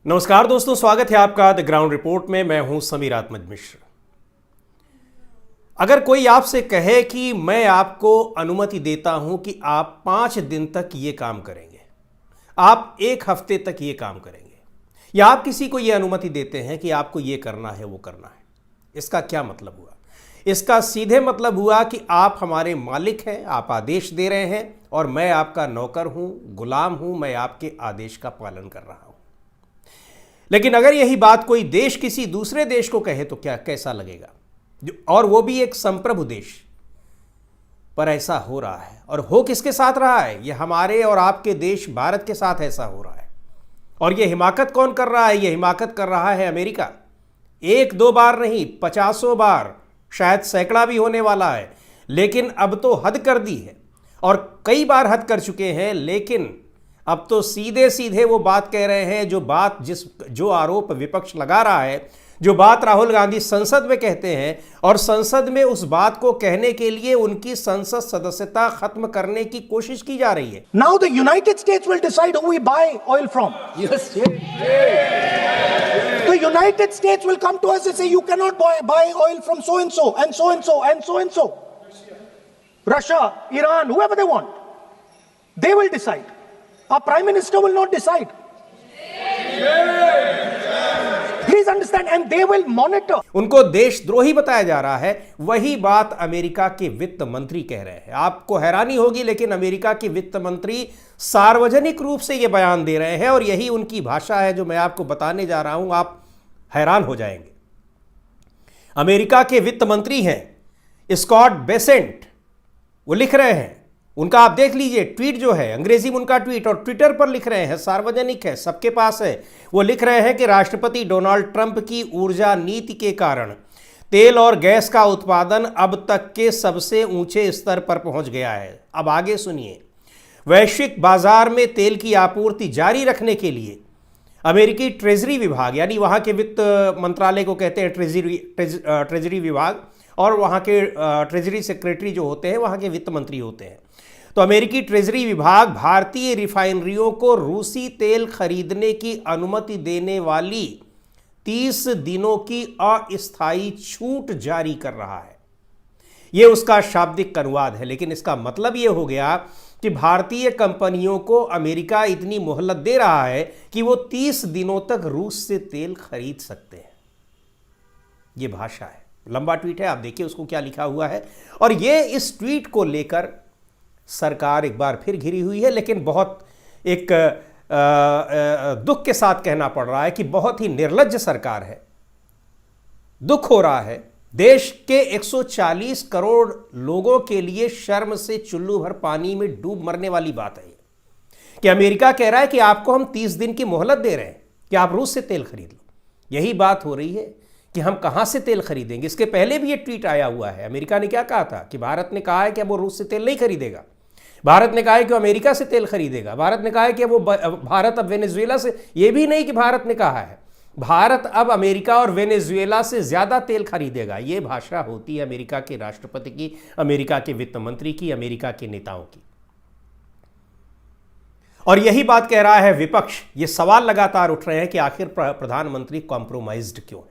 नमस्कार दोस्तों, स्वागत है आपका द ग्राउंड रिपोर्ट में। मैं हूं समीर आत्मज मिश्र। अगर कोई आपसे कहे कि मैं आपको अनुमति देता हूं कि आप 5 दिन तक ये काम करेंगे, आप 1 हफ्ते तक ये काम करेंगे, या आप किसी को ये अनुमति देते हैं कि आपको ये करना है वो करना है, इसका क्या मतलब हुआ? इसका सीधे मतलब हुआ कि आप हमारे मालिक हैं, आप आदेश दे रहे हैं और मैं आपका नौकर हूं, गुलाम हूं, मैं आपके आदेश का पालन कर रहा हूं। लेकिन अगर यही बात कोई देश किसी दूसरे देश को कहे तो क्या कैसा लगेगा? और वो भी एक संप्रभु देश पर ऐसा हो रहा है। और हो किसके साथ रहा है? ये हमारे और आपके देश भारत के साथ ऐसा हो रहा है। और ये हिमाकत कौन कर रहा है? ये हिमाकत कर रहा है अमेरिका। 1-2 बार नहीं, 50 बार, शायद सैकड़ा भी होने वाला है। लेकिन अब तो हद कर दी है और कई बार हद कर चुके हैं। लेकिन अब तो सीधे सीधे वो बात कह रहे हैं, जो आरोप विपक्ष लगा रहा है, जो बात राहुल गांधी संसद में कहते हैं, और संसद में उस बात को कहने के लिए उनकी संसद सदस्यता खत्म करने की कोशिश की जा रही है। Now the United States will decide who we buy oil from. Yes. The United States will come to us and say you cannot buy oil from so and so and so and so and so and so. Russia, Iran, whoever they want. They will decide. Our Prime Minister will not decide. Please understand, and they will monitor. उनको देशद्रोही बताया जा रहा है। वही बात America के वित्त मंत्री कह रहे हैं। आपको हैरानी होगी, लेकिन अमेरिका के वित्त मंत्री सार्वजनिक रूप से यह बयान दे रहे हैं और यही उनकी भाषा है जो मैं आपको बताने जा रहा हूं। आप हैरान हो जाएंगे। अमेरिका के वित्त मंत्री हैं स्कॉट बेसेंट। वो लिख रहे हैं, उनका आप देख लीजिए ट्वीट जो है, अंग्रेजी में उनका ट्वीट, और ट्विटर पर लिख रहे हैं, सार्वजनिक है, सबके पास है। वो लिख रहे हैं कि राष्ट्रपति डोनाल्ड ट्रंप की ऊर्जा नीति के कारण तेल और गैस का उत्पादन अब तक के सबसे ऊंचे स्तर पर पहुंच गया है। अब आगे सुनिए। वैश्विक बाजार में तेल की आपूर्ति जारी रखने के लिए अमेरिकी ट्रेजरी विभाग, यानी वहां के वित्त मंत्रालय को कहते हैं ट्रेजरी विभाग, और वहां के ट्रेजरी सेक्रेटरी जो होते हैं वहां के वित्त मंत्री होते हैं। तो अमेरिकी ट्रेजरी विभाग भारतीय रिफाइनरियों को रूसी तेल खरीदने की अनुमति देने वाली 30 दिनों की अस्थायी छूट जारी कर रहा है। यह उसका शाब्दिक अनुवाद है। लेकिन इसका मतलब यह हो गया कि भारतीय कंपनियों को अमेरिका इतनी मोहलत दे रहा है कि वो 30 दिनों तक रूस से तेल खरीद सकते हैं। यह भाषा है। लंबा ट्वीट है, आप देखिए उसको क्या लिखा हुआ है। और ये इस ट्वीट को लेकर सरकार एक बार फिर घिरी हुई है। लेकिन बहुत एक दुख के साथ कहना पड़ रहा है कि बहुत ही निर्लज्ज सरकार है। दुख हो रहा है। देश के 140 करोड़ लोगों के लिए शर्म से चुल्लू भर पानी में डूब मरने वाली बात है कि अमेरिका कह रहा है कि आपको हम 30 दिन की मोहलत दे रहे हैं कि आप रूस से तेल खरीद लो। यही बात हो रही है कि हम कहां से तेल खरीदेंगे। इसके पहले भी ये ट्वीट आया हुआ है। अमेरिका ने क्या कहा था कि भारत ने कहा है कि अब वो रूस से तेल नहीं खरीदेगा। भारत ने कहा है कि वो अमेरिका से तेल खरीदेगा। भारत ने कहा है कि भारत अब वेनेजुएला से, ये भी नहीं कि भारत ने कहा है, भारत अब अमेरिका और वेनेजुएला से ज्यादा तेल खरीदेगा। ये भाषा होती है अमेरिका के राष्ट्रपति की, अमेरिका के वित्त मंत्री की, अमेरिका के नेताओं की। और यही बात कह रहा है विपक्ष। ये सवाल लगातार उठ रहे हैं कि आखिर प्रधानमंत्री कॉम्प्रोमाइज्ड क्यों है?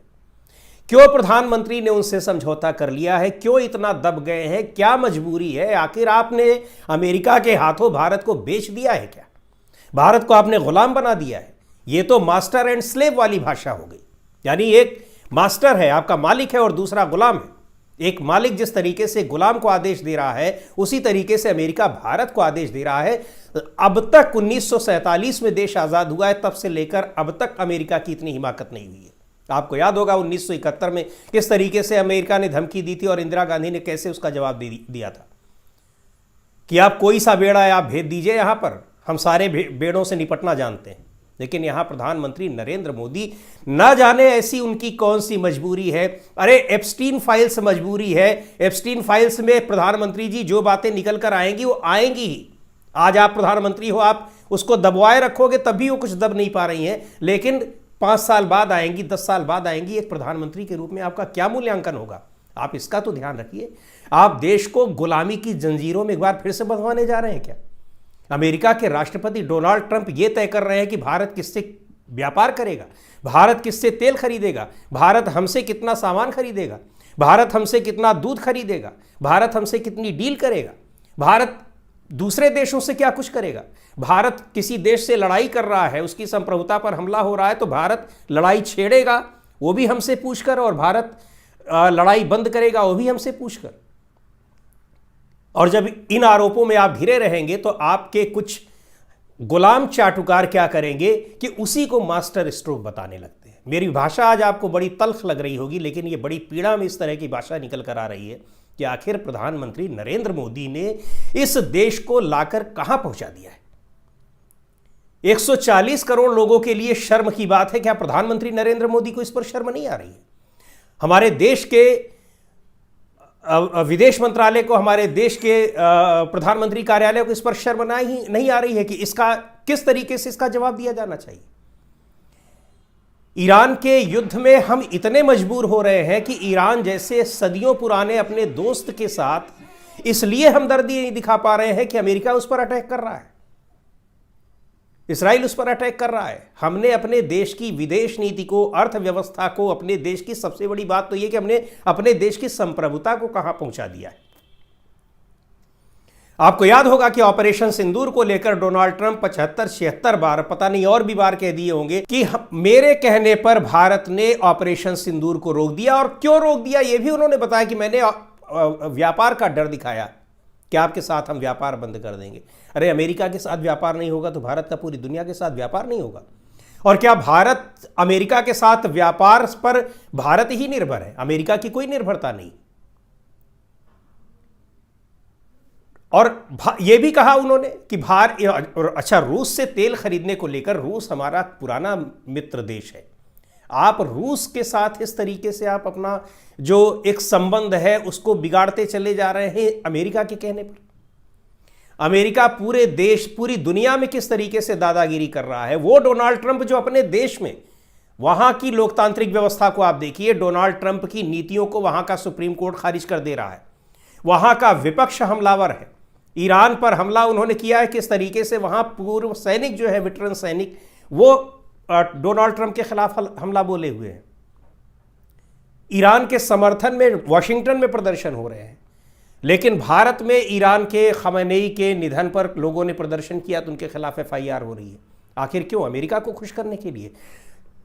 क्यों प्रधानमंत्री ने उनसे समझौता कर लिया है? क्यों इतना दब गए हैं? क्या मजबूरी है? आखिर आपने अमेरिका के हाथों भारत को बेच दिया है क्या? भारत को आपने गुलाम बना दिया है? ये तो मास्टर एंड स्लेव वाली भाषा हो गई। यानी एक मास्टर है, आपका मालिक है, और दूसरा गुलाम है। एक मालिक जिस तरीके से गुलाम को आदेश दे रहा है, उसी तरीके से अमेरिका भारत को आदेश दे रहा है। अब तक 1947 में देश आजाद हुआ है, तब से लेकर अब तक अमेरिका की इतनी हिमाकत नहीं हुई है। आपको याद होगा 1971 में किस तरीके से अमेरिका ने धमकी दी थी और इंदिरा गांधी ने कैसे उसका जवाब दिया था कि आप कोई सा बेड़ा है आप भेज दीजिए, यहां पर हम सारे बेड़ों से निपटना जानते हैं। लेकिन यहां प्रधानमंत्री नरेंद्र मोदी, ना जाने ऐसी उनकी कौन सी मजबूरी है। अरे एप्स्टीन फाइल्स मजबूरी है। एप्स्टीन फाइल्स में प्रधानमंत्री जी जो बातें निकल कर आएंगी वो आएंगी ही। आज आप प्रधानमंत्री हो, आप उसको दबवाए रखोगे तब भी वो कुछ दब नहीं पा रही हैं। लेकिन 5 साल बाद आएंगी, 10 साल बाद आएंगी। एक प्रधानमंत्री के रूप में आपका क्या मूल्यांकन होगा? आप इसका तो ध्यान रखिए। आप देश को गुलामी की जंजीरों में एक बार फिर से बंधवाने जा रहे हैं क्या? अमेरिका के राष्ट्रपति डोनाल्ड ट्रंप ये तय कर रहे हैं कि भारत किससे व्यापार करेगा, भारत किससे तेल खरीदेगा, भारत हमसे कितना सामान खरीदेगा, भारत हमसे कितना दूध खरीदेगा, भारत हमसे कितनी डील करेगा, भारत दूसरे देशों से क्या कुछ करेगा। भारत किसी देश से लड़ाई कर रहा है, उसकी संप्रभुता पर हमला हो रहा है, तो भारत लड़ाई छेड़ेगा वो भी हमसे पूछकर, और भारत लड़ाई बंद करेगा वो भी हमसे पूछकर। और जब इन आरोपों में आप घिरे रहेंगे तो आपके कुछ गुलाम चाटुकार क्या करेंगे कि उसी को मास्टर स्ट्रोक बताने लगते हैं। मेरी भाषा आज आपको बड़ी तल्ख लग रही होगी, लेकिन ये बड़ी पीड़ा में इस तरह की भाषा निकल कर आ रही है कि आखिर प्रधानमंत्री नरेंद्र मोदी ने इस देश को लाकर कहां पहुंचा दिया है। 140 करोड़ लोगों के लिए शर्म की बात है। क्या प्रधानमंत्री नरेंद्र मोदी को इस पर शर्म नहीं आ रही है? हमारे देश के विदेश मंत्रालय को, हमारे देश के प्रधानमंत्री कार्यालय को इस पर शर्म नहीं आ रही है कि इसका किस तरीके से इसका जवाब दिया जाना चाहिए। ईरान के युद्ध में हम इतने मजबूर हो रहे हैं कि ईरान जैसे सदियों पुराने अपने दोस्त के साथ इसलिए हमदर्दी नहीं दिखा पा रहे हैं कि अमेरिका उस पर अटैक कर रहा है, इस्राइल उस पर अटैक कर रहा है। हमने अपने देश की विदेश नीति को, अर्थव्यवस्था को, अपने देश की सबसे बड़ी बात तो यह कि हमने अपने देश की संप्रभुता को कहां पहुंचा दिया है। आपको याद होगा कि ऑपरेशन सिंदूर को लेकर डोनाल्ड ट्रंप 75-76 बार, पता नहीं और भी बार कह दिए होंगे कि मेरे कहने पर भारत ने ऑपरेशन सिंदूर को रोक दिया। और क्यों रोक दिया यह भी उन्होंने बताया कि मैंने व्यापार का डर दिखाया कि आपके साथ हम व्यापार बंद कर देंगे। अरे अमेरिका के साथ व्यापार नहीं होगा तो भारत का पूरी दुनिया के साथ व्यापार नहीं होगा। और क्या भारत अमेरिका के साथ व्यापार पर भारत ही निर्भर है? अमेरिका की कोई निर्भरता नहीं। और यह भी कहा उन्होंने कि अच्छा, रूस से तेल खरीदने को लेकर, रूस हमारा पुराना मित्र देश है, आप रूस के साथ इस तरीके से आप अपना जो एक संबंध है उसको बिगाड़ते चले जा रहे हैं अमेरिका के कहने पर। अमेरिका पूरे देश, पूरी दुनिया में किस तरीके से दादागिरी कर रहा है। वो डोनाल्ड ट्रंप जो अपने देश में, वहां की लोकतांत्रिक व्यवस्था को आप देखिए, डोनाल्ड ट्रंप की नीतियों को वहां का सुप्रीम कोर्ट खारिज कर दे रहा है। वहां का विपक्ष हमलावर है। ईरान पर हमला उन्होंने किया है, किस तरीके से वहां पूर्व सैनिक जो है, वेटरन सैनिक, वो डोनाल्ड ट्रंप के खिलाफ हमला बोले हुए हैं। ईरान के समर्थन में वॉशिंगटन में प्रदर्शन हो रहे हैं। लेकिन भारत में ईरान के खमेनेई के निधन पर लोगों ने प्रदर्शन किया तो उनके खिलाफ FIR हो रही है। आखिर क्यों? अमेरिका को खुश करने के लिए।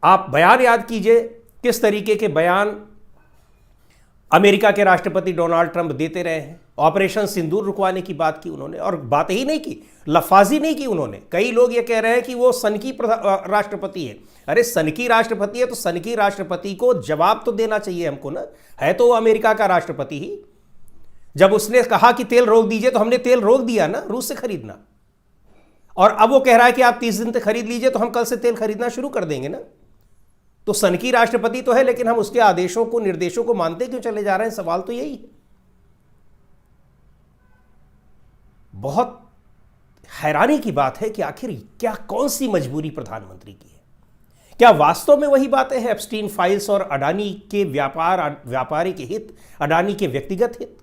आप बयान याद कीजिए, किस तरीके के बयान अमेरिका के राष्ट्रपति डोनाल्ड ट्रंप देते रहे हैं। ऑपरेशन सिंदूर रुकवाने की बात की उन्होंने, और बात ही नहीं की, लफाजी नहीं की उन्होंने। कई लोग ये कह रहे हैं कि वो सनकी राष्ट्रपति है। अरे सनकी राष्ट्रपति है तो सनकी राष्ट्रपति को जवाब तो देना चाहिए हमको ना। है तो वो अमेरिका का राष्ट्रपति ही। जब उसने कहा कि तेल रोक दीजिए तो हमने तेल रोक दिया ना रूस से खरीदना। और अब वो कह रहा है कि आप 30 दिन तक खरीद लीजिए तो हम कल से तेल खरीदना शुरू कर देंगे ना। तो सनकी राष्ट्रपति तो है, लेकिन हम उसके आदेशों को, निर्देशों को मानते क्यों चले जा रहे हैं? सवाल तो यही है। बहुत हैरानी की बात है कि आखिर क्या, कौन सी मजबूरी प्रधानमंत्री की है? क्या वास्तव में वही बातें हैं, एप्स्टीन फाइल्स और अडानी के व्यापारिक हित, अडानी के व्यक्तिगत हित?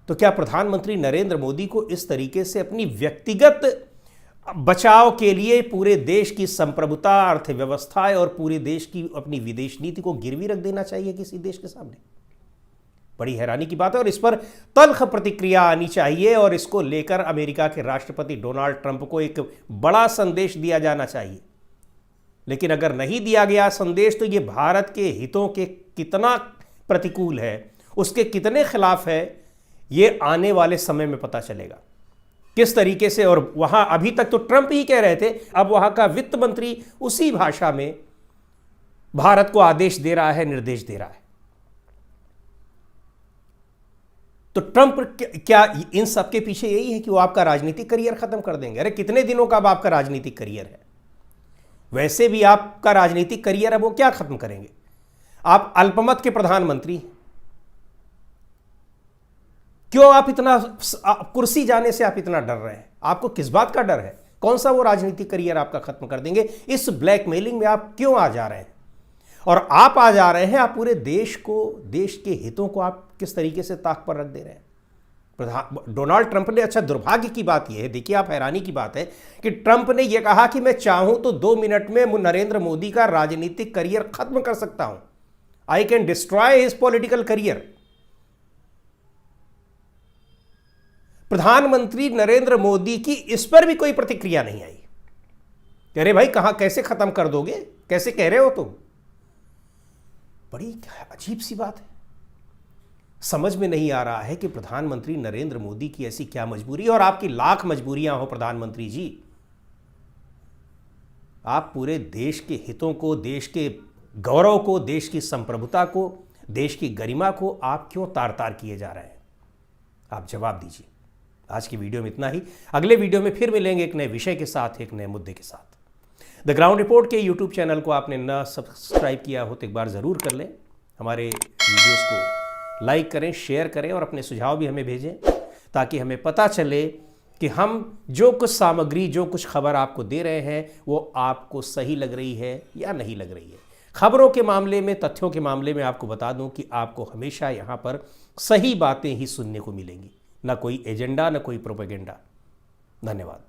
तो क्या प्रधानमंत्री नरेंद्र मोदी को इस तरीके से अपनी व्यक्तिगत बचाव के लिए पूरे देश की संप्रभुता, अर्थव्यवस्था और पूरे देश की अपनी विदेश नीति को गिरवी रख देना चाहिए किसी देश के सामने? बड़ी हैरानी की बात है और इस पर तल्ख प्रतिक्रिया आनी चाहिए और इसको लेकर अमेरिका के राष्ट्रपति डोनाल्ड ट्रंप को एक बड़ा संदेश दिया जाना चाहिए। लेकिन अगर नहीं दिया गया संदेश तो ये भारत के हितों के कितना प्रतिकूल है, उसके कितने खिलाफ है, ये आने वाले समय में पता चलेगा किस तरीके से। और वहां अभी तक तो ट्रंप ही कह रहे थे, अब वहां का वित्त मंत्री उसी भाषा में भारत को आदेश दे रहा है, निर्देश दे रहा है। तो ट्रंप क्या इन सब के पीछे यही है कि वो आपका राजनीतिक करियर खत्म कर देंगे? अरे कितने दिनों का अब आपका राजनीतिक करियर है? वैसे भी आपका राजनीतिक करियर है, वो क्या खत्म करेंगे? आप अल्पमत के प्रधानमंत्री, क्यों आप इतना, कुर्सी जाने से आप इतना डर रहे हैं? आपको किस बात का डर है? कौन सा वो राजनीतिक करियर आपका खत्म कर देंगे? इस ब्लैकमेलिंग में आप क्यों आ जा रहे हैं? और आप आ जा रहे हैं, आप पूरे देश को, देश के हितों को आप किस तरीके से ताक पर रख दे रहे हैं? डोनाल्ड ट्रंप ने, अच्छा दुर्भाग्य की बात यह है, देखिए आप, हैरानी की बात है कि ट्रंप ने यह कहा कि मैं चाहूं तो 2 मिनट में नरेंद्र मोदी का राजनीतिक करियर खत्म कर सकता हूं, I can destroy his political career. प्रधानमंत्री नरेंद्र मोदी की इस पर भी कोई प्रतिक्रिया नहीं आई। अरे भाई कहां, कैसे खत्म कर दोगे, कैसे कह रहे हो तुम? बड़ी अजीब सी बात है। समझ में नहीं आ रहा है कि प्रधानमंत्री नरेंद्र मोदी की ऐसी क्या मजबूरी है, और आपकी लाख मजबूरियां हो प्रधानमंत्री जी, आप पूरे देश के हितों को, देश के गौरव को, देश की संप्रभुता को, देश की गरिमा को आप क्यों तार तार किए जा रहे हैं? आप जवाब दीजिए। आज की वीडियो में इतना ही। अगले वीडियो में फिर मिलेंगे एक नए विषय के साथ, एक नए मुद्दे के साथ। द ग्राउंड रिपोर्ट के यूट्यूब चैनल को आपने न सब्सक्राइब किया हो तो एक बार ज़रूर कर लें। हमारे वीडियोस को लाइक करें, शेयर करें और अपने सुझाव भी हमें भेजें, ताकि हमें पता चले कि हम जो कुछ सामग्री, जो कुछ खबर आपको दे रहे हैं वो आपको सही लग रही है या नहीं लग रही है। खबरों के मामले में, तथ्यों के मामले में आपको बता दूं कि आपको हमेशा यहाँ पर सही बातें ही सुनने को मिलेंगी, ना कोई एजेंडा, ना कोई प्रोपेगेंडा। धन्यवाद।